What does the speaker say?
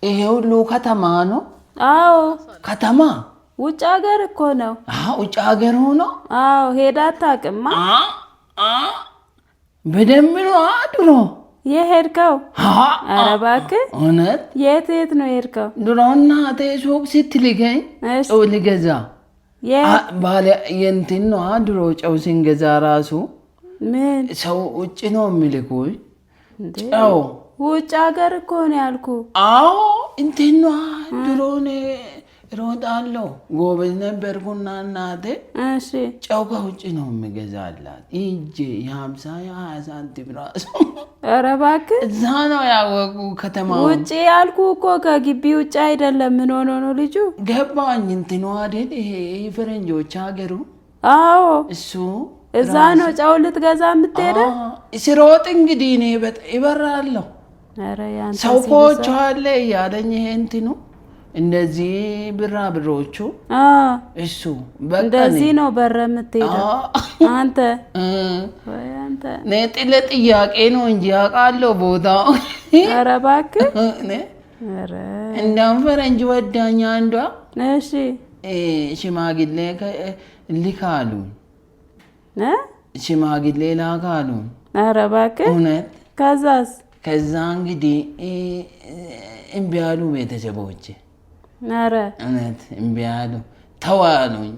ይሄ ሁሉ ከተማ ነው? አዎ ከተማ ውጭ ሀገር እኮ ነው። ውጭ ሀገር ሆኖ? አዎ ሄዳ አታውቅማ? በደንብ ነው ድሮ የሄድከው? ኧረ እባክህ እውነት? የት ነው የሄድከው? ድሮ እናቴ ሱቅ ስትልከኝ ጨው ልገዛ ባለ የእንትን ነው ድሮ ጨው ስንገዛ ራሱ ምን ሰው ውጭ ነው የሚልኩኝ ጨው። ውጭ ሀገር እኮ ነው ያልኩህ። አዎ እንትን ነው ድሮ እኔ እሮጣለሁ ጎበዝ ነበርኩና እናቴ እሺ ጨው ከውጭ ነው የሚገዛላት እንጂ የ50 የ20 ሳንቲም ራሱ። ኧረ እባክህ እዛ ነው ያወቁ ከተማው። ውጭ ያልኩህ እኮ ከግቢ ውጭ አይደለም። ምን ሆኖ ነው ልጁ? ገባኝ እንትኑ አይደል ይሄ ፈረንጆች ሀገሩ። አዎ እሱ እዛ ነው ጨው ልትገዛ የምትሄደው? ስሮጥ እንግዲህ እኔ ይበራለሁ። ኧረ ያንተ ሰው ኮች አለ ያለኝ ይሄ እንትኑ እንደዚህ ብሮቹ እሱ በቃ እንደዚህ ነው በረ የምትሄደው አንተ። ወይ አንተ ነጥለ ጥያቄ ነው እንጂ አውቃለሁ ቦታው። ኧረ እባክህ ኧረ እንደውም ፈረንጅ ወዳኛ አንዷ እሺ ሽማግሌ ልካሉ ሽማግሌ ላካሉ። ኧረ እባክህ እውነት? ከዛ እንግዲህ እምቢ አሉ ቤተሰቦቼ። ኧረ እውነት እምቢ አሉ ተዋሉኝ።